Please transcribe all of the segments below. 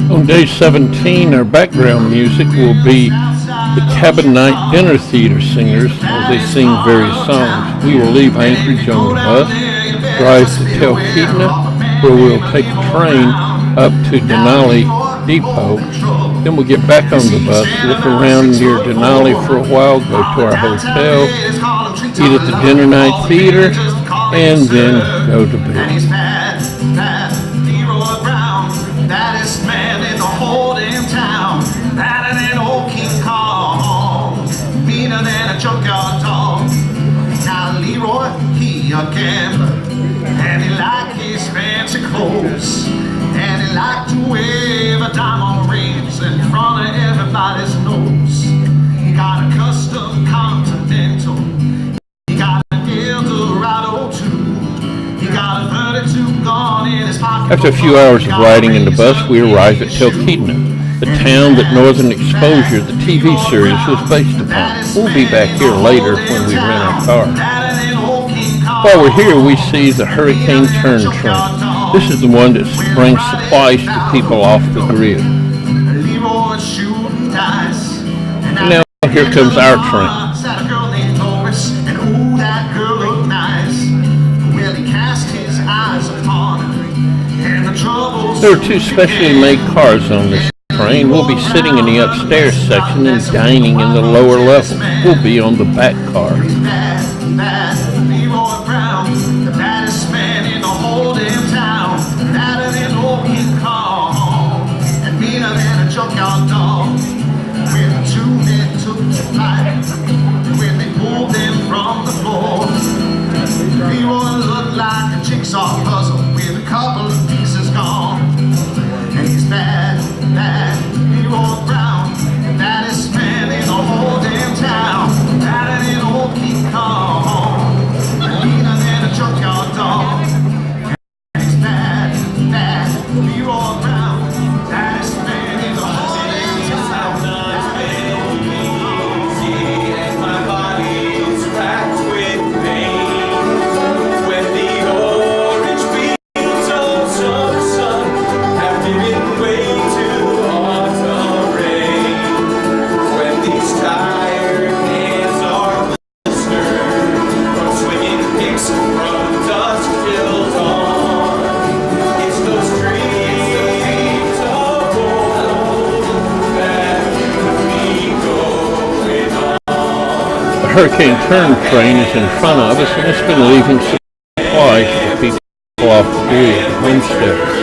On day 17, our background music will be the Cabin Nite Dinner Theater singers as they sing various songs. We will leave Anchorage on the bus, drive to Talkeetna, where we'll take a train up to Denali Depot. Then we'll get back on the bus, look around near Denali for a while, go to our hotel, eat at the Dinner Night Theater, and then go to bed. Junkyard dog. Now Leroy, he a gambler, and he liked his fancy clothes, and he liked to wear the diamond rings in front of everybody's nose. He got a custom Continental, he got an Eldorado too, he got a 32 gun in his pocket. After a few hours of riding in the bus, we arrived at Talkeetna, the town that Northern Exposure, the TV series, was based upon. We'll be back here later when we rent our car. While we're here, we see the Hurricane Turn train. This is the one that brings supplies to people off the grid. And now here comes our train. There are two specially made cars on this train. We'll be sitting in the upstairs section and dining in the lower level. We'll be on the back car. Jigsaw puzzle with a couple of pieces gone, and he's bad, Leroy Brown, baddest man in the whole damn town, badder than old King Kong, meaner than a junkyard dog, and he's bad, Leroy Brown, baddest man in the whole damn town, and my body's racked with pain. Hurricane Turn train is in front of us, and it's been leaving supplies for people off the grid, homesteaders.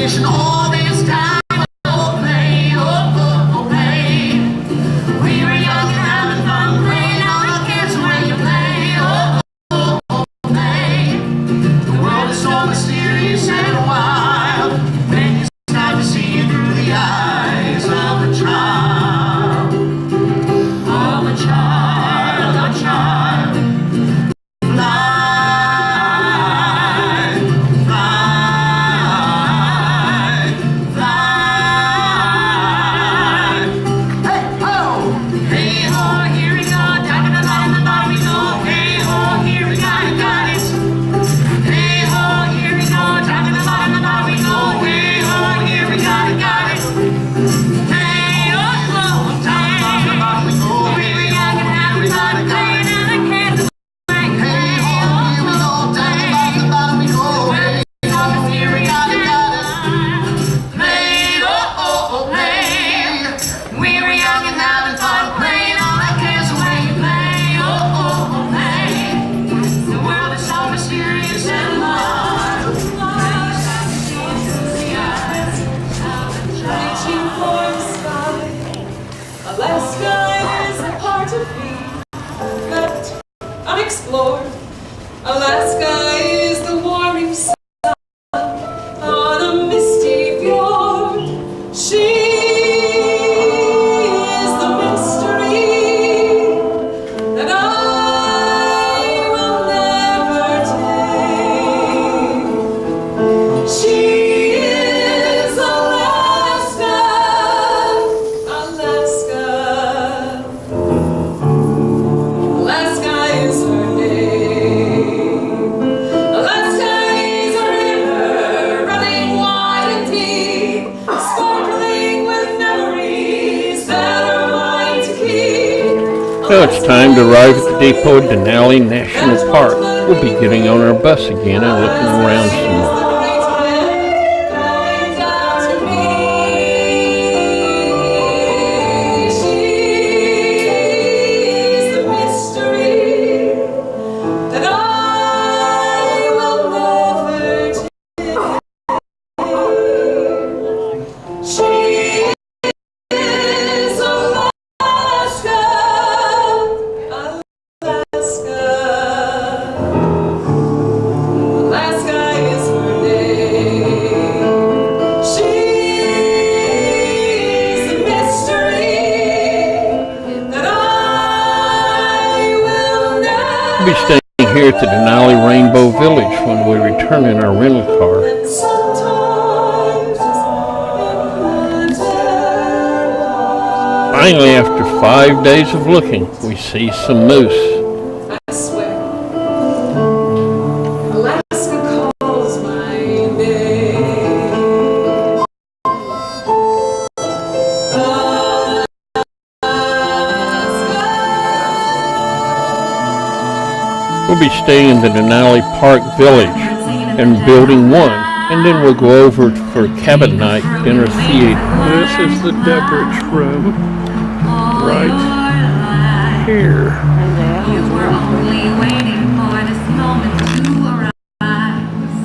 station all this time. Oh, pain, oh, pain. We were young and having fun playing on the kids when you play. Oh, pain. The world is so mysterious and wild when you start to see it through the eyes of a child. Of a child, a child. Alaska is a part of me, left unexplored. Alaska is the warming sun on a misty fjord. She is the mystery that I will never take. She is Alaska, Alaska. Alaska is her name. Alaska is a river running wide and deep, sparkling with memories that are mine to keep. Well, it's time to arrive at the depot at Denali National Park. We'll be getting on our bus again and looking around some more. We'll be staying here at the Denali Rainbow Village when we return in our rental car. Finally, after 5 days of looking, we see some moose. I swear, Alaska calls my name. We'll be staying in the Denali Park Village in Building 1, and then we'll go over for Cabin Nite Dinner Theater. This is the Deborah room, right here. You were only waiting for this moment to arise.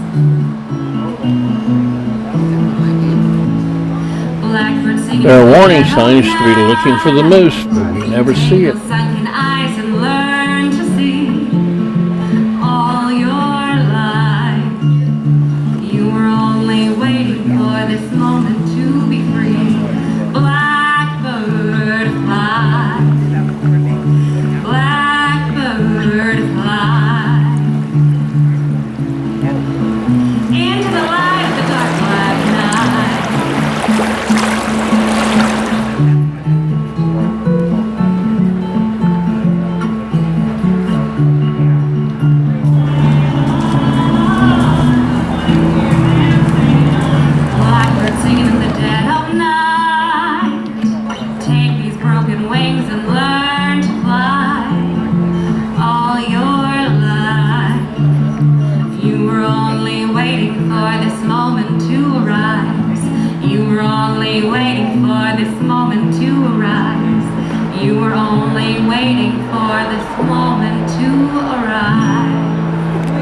Blackbird singing. There are warning signs to be looking for the moose, but we never see it. Sunken eyes and learn to see all your life. You were only waiting for this moment to be free. Blackbird fly. Blackbird fly. Into the light of the dark black night. Blackbird singing in the dead of night. Take these broken wings and learn to fly. All your life, you were only waiting for this moment to arise. You were only waiting for this moment to arise. You were only waiting for this moment to arise.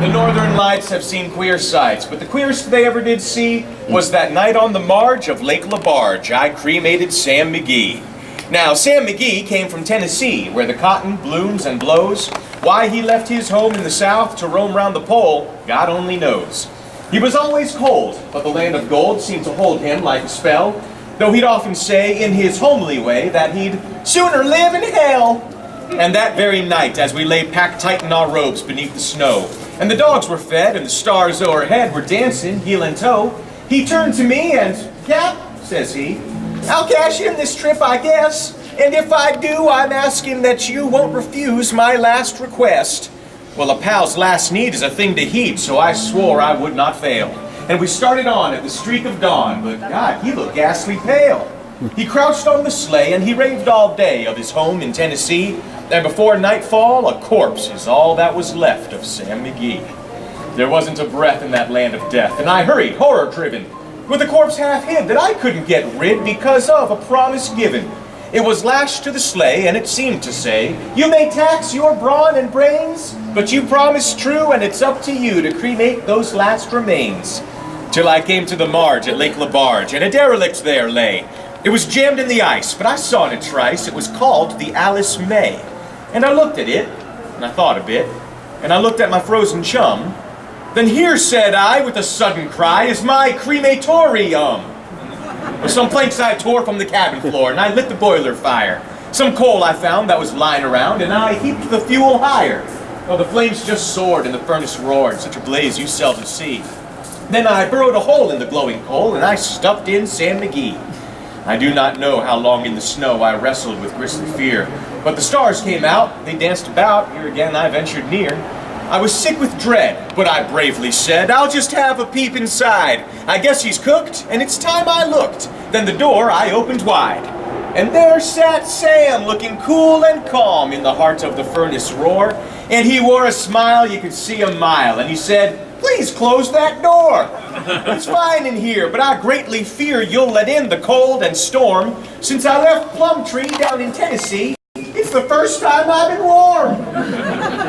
The Northern Lights have seen queer sights, but the queerest they ever did see was that night on the marge of Lake LaBarge. I cremated Sam McGee. Now, Sam McGee came from Tennessee, where the cotton blooms and blows. Why he left his home in the South to roam round the pole, God only knows. He was always cold, but the land of gold seemed to hold him like a spell, though he'd often say, in his homely way, that he'd sooner live in hell. And that very night, as we lay packed tight in our robes beneath the snow, and the dogs were fed, and the stars o'erhead were dancing, heel and toe, he turned to me and, "Cap," says he, "I'll cash in this trip, I guess. And if I do, I'm asking that you won't refuse my last request." Well, a pal's last need is a thing to heed, so I swore I would not fail. And we started on at the streak of dawn, but God, he looked ghastly pale. He crouched on the sleigh, and he raved all day of his home in Tennessee, and before nightfall, a corpse is all that was left of Sam McGee. There wasn't a breath in that land of death, and I hurried, horror-driven, with the corpse half hid that I couldn't get rid because of a promise given. It was lashed to the sleigh, and it seemed to say, "You may tax your brawn and brains, but you promised true, and it's up to you to cremate those last remains." Till I came to the marge at Lake LaBarge, and a derelict there lay. It was jammed in the ice, but I saw in a trice it was called the Alice May. And I looked at it, and I thought a bit, and I looked at my frozen chum. "Then here," said I, with a sudden cry, "is my crematorium." With some planks I tore from the cabin floor, and I lit the boiler fire. Some coal I found that was lying around, and I heaped the fuel higher. Well, the flames just soared, and the furnace roared, such a blaze you seldom see. Then I burrowed a hole in the glowing coal, and I stuffed in Sam McGee. I do not know how long in the snow I wrestled with grisly fear, but the stars came out, they danced about, here again I ventured near. I was sick with dread, but I bravely said, "I'll just have a peep inside. I guess he's cooked," and it's time I looked. Then the door I opened wide, and there sat Sam, looking cool and calm in the heart of the furnace roar, and he wore a smile you could see a mile, and he said, "Please close that door. It's fine in here, but I greatly fear you'll let in the cold and storm. Since I left Plumtree down in Tennessee, it's the first time I've been warm."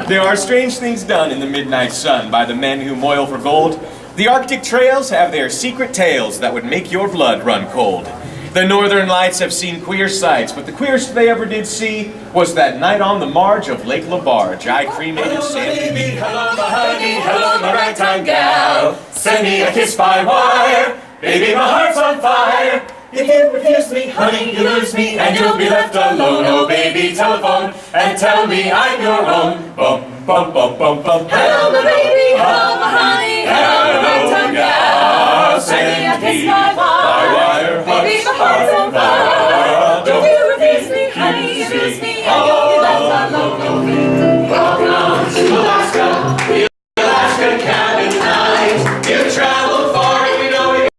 There are strange things done in the midnight sun by the men who moil for gold. The Arctic trails have their secret tales that would make your blood run cold. The Northern Lights have seen queer sights, but the queerest they ever did see was that night on the marge of Lake LaBarge. I cremated Sam McGee. Hello, my honey, hello, my ragtime gal. Send me a kiss by wire, baby, my heart's on fire. If you refuse me, honey, you lose me, and you'll be left alone. Oh, baby, telephone and tell me I'm your own. Bum, bum, bum, bum, bum. Hello, my baby, hello, my honey, hello, my ragtime gal. Send me a kiss by wire, baby, my heart's on fire. If you refuse me, honey, you lose me, and you'll be left alone. Welcome to Alaska, the Alaska Cabin Night. You travel far, you know it.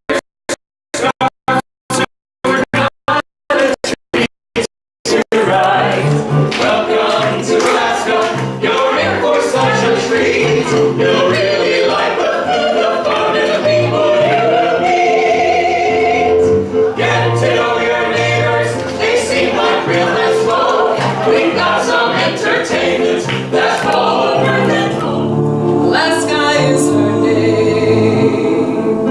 Welcome to Alaska, you're in for such a treat. You'll really like the food, the fun, and the people you will meet. Get to know your neighbors, they seem like real nice folk. We've got some entertainment that's all worth it. Alaska is her name.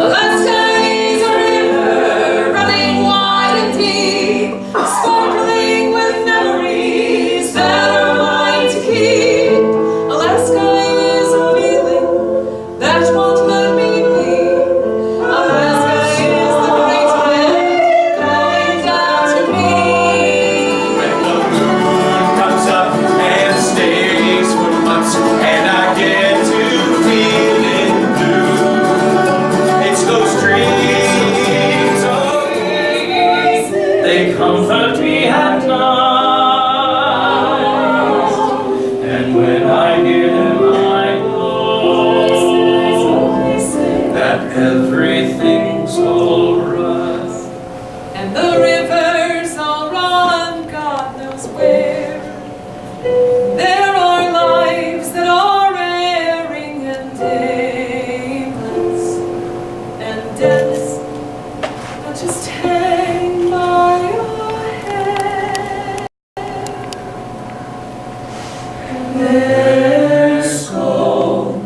Alaska is a river running wide and deep, sparkling with memories that are mine to keep. Alaska is a feeling that won't let me be. Alaska is the great wind coming down to me. When the moon comes up and stays for months, and I get to feeling blue, it's those dreams of peace. They comfort me at night, and when I hear them I know that everything's alright. And the rivers all run God knows where. There are lives that are erring and aimless, and deaths that just hang by your head. And there's hope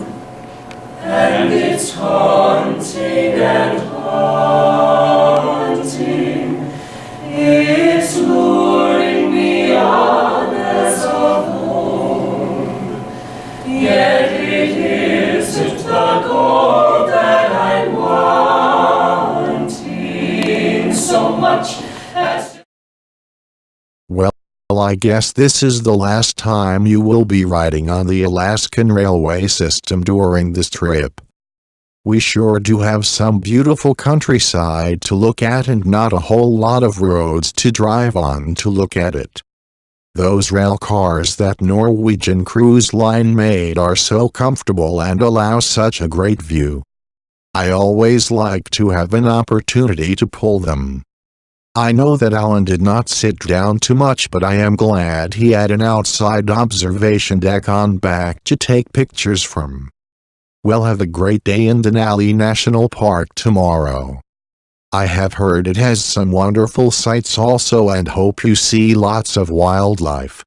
much. Well, I guess this is the last time you will be riding on the Alaskan railway system during this trip. We sure do have some beautiful countryside to look at and not a whole lot of roads to drive on to look at it. Those rail cars that Norwegian Cruise Line made are so comfortable and allow such a great view. I always like to have an opportunity to pull them. I know that Alan did not sit down too much, but I am glad he had an outside observation deck on back to take pictures from. Well, have a great day in Denali National Park tomorrow. I have heard it has some wonderful sights also and hope you see lots of wildlife.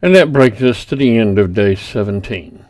And that brings us to the end of day 17.